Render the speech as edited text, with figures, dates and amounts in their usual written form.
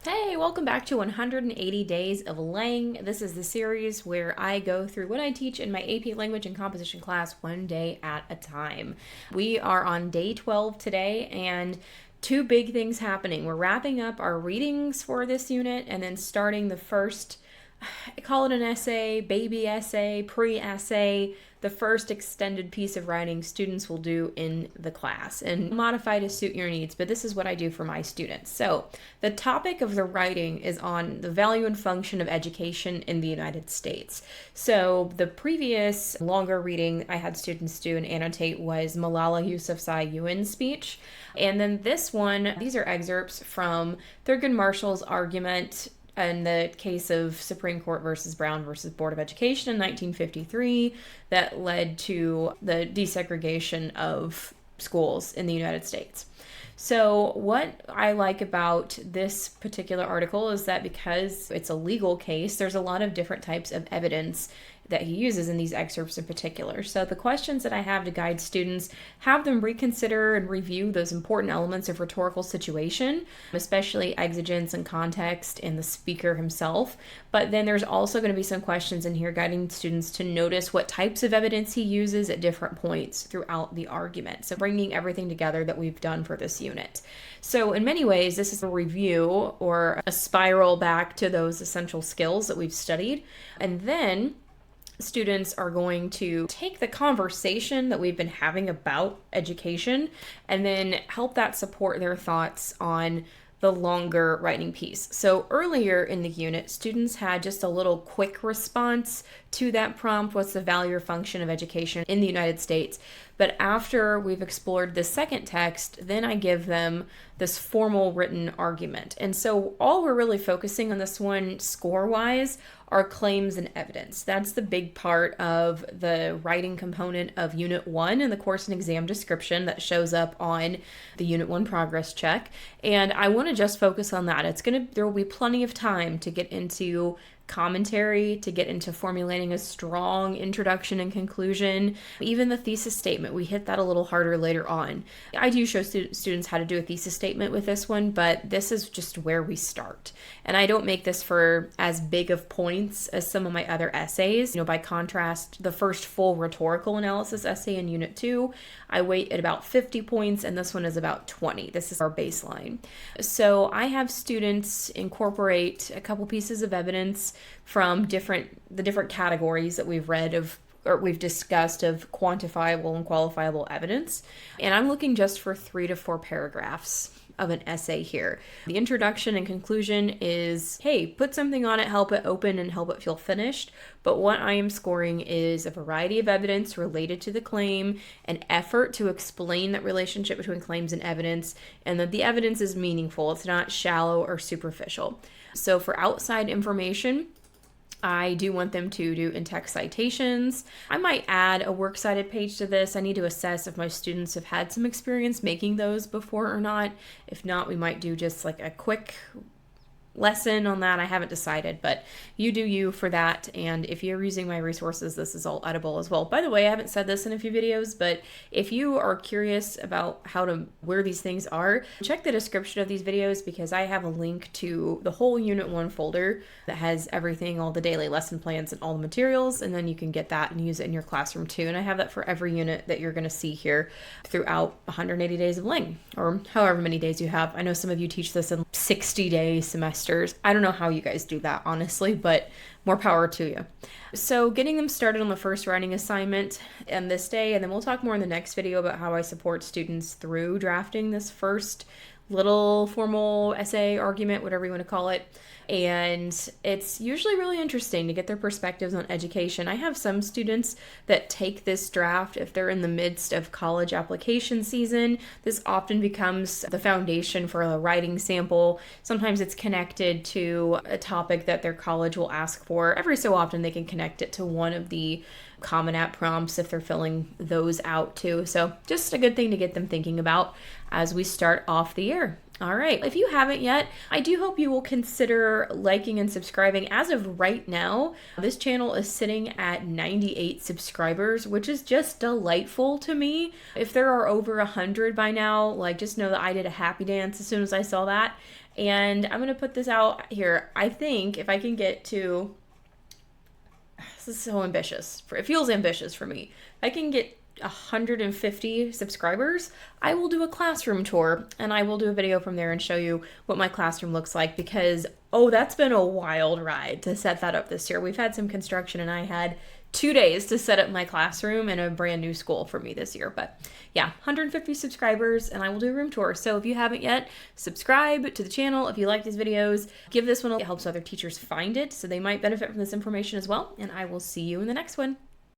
Hey, welcome back to 180 Days of Lang. This is the series where I go through what I teach in my AP Language and Composition class one day at a time. We are on day 12 today, and two big things happening. We're wrapping up our readings for this unit and then starting the first, I call it an essay, baby essay, pre-essay, the first extended piece of writing students will do in the class and modify to suit your needs, but this is what I do for my students. So the topic of the writing is on the value and function of education in the United States. So the previous longer reading I had students do and annotate was Malala Yousafzai UN's speech. And then this one, these are excerpts from Thurgood Marshall's argument in the case of Supreme Court versus Brown versus Board of Education in 1953 that led to the desegregation of schools in the United States. So what I like about this particular article is that because it's a legal case, there's a lot of different types of evidence that he uses in these excerpts in particular. So the questions that I have to guide students, have them reconsider and review those important elements of rhetorical situation, especially exigence and context and the speaker himself. But then there's also going to be some questions in here guiding students to notice what types of evidence he uses at different points throughout the argument. So bringing everything together that we've done for this unit. So in many ways, this is a review or a spiral back to those essential skills that we've studied. And then students are going to take the conversation that we've been having about education and then help that support their thoughts on the longer writing piece. So earlier in the unit, students had just a little quick response to that prompt, what's the value or function of education in the United States? But after we've explored the second text, then I give them this formal written argument. And so all we're really focusing on this one score-wise are claims and evidence. That's the big part of the writing component of Unit 1 in the course and exam description that shows up on the Unit 1 progress check. And I want to just focus on that. There will be plenty of time to get into commentary, to get into formulating a strong introduction and conclusion. Even the thesis statement, we hit that a little harder later on. I do show students how to do a thesis statement with this one, but this is just where we start. And I don't make this for as big of points as some of my other essays. By contrast, the first full rhetorical analysis essay in Unit 2, I weight at about 50 points, and this one is about 20. This is our baseline. So I have students incorporate a couple pieces of evidence from the different categories that we've read of or we've discussed of quantifiable and qualifiable evidence. And I'm looking just for 3 to 4 paragraphs of an essay here. The introduction and conclusion is, hey, put something on it, help it open and help it feel finished. But what I am scoring is a variety of evidence related to the claim, an effort to explain that relationship between claims and evidence, and that the evidence is meaningful. It's not shallow or superficial. So for outside information, I do want them to do in-text citations. I might add a works cited page to this. I need to assess if my students have had some experience making those before or not. If not, we might do just like a quick lesson on that. I haven't decided, but you do you for that. And if you're using my resources, this is all edible as well. By the way, I haven't said this in a few videos, but if you are curious about where these things are, check the description of these videos because I have a link to the whole Unit 1 folder that has everything, all the daily lesson plans and all the materials, and then you can get that and use it in your classroom too. And I have that for every unit that you're going to see here throughout 180 days of Lang, or however many days you have. I know some of you teach this in 60-day semesters. I don't know how you guys do that, honestly, but more power to you. So getting them started on the first writing assignment and this day, and then we'll talk more in the next video about how I support students through drafting this first little formal essay, argument, whatever you want to call it. And it's usually really interesting to get their perspectives on education. I have some students that take this draft if they're in the midst of college application season. This often becomes the foundation for a writing sample. Sometimes it's connected to a topic that their college will ask for. Every so often they can connect it to one of the Common App prompts if they're filling those out too. So just a good thing to get them thinking about as we start off the year. All right, if you haven't yet, I do hope you will consider liking and subscribing. As of right now, this channel is sitting at 98 subscribers, which is just delightful to me. If there are over 100 by now, just know that I did a happy dance as soon as I saw that. And I'm going to put this out here. I think if I can get to, this is so ambitious. It feels ambitious for me. If I can get 150 subscribers, I will do a classroom tour and I will do a video from there and show you what my classroom looks like, because that's been a wild ride to set that up this year. We've had some construction and I had 2 days to set up my classroom in a brand new school for me this year. But yeah, 150 subscribers and I will do a room tour. So if you haven't yet, subscribe to the channel. If you like these videos, give this one a, it helps other teachers find it, so they might benefit from this information as well. And I will see you in the next one.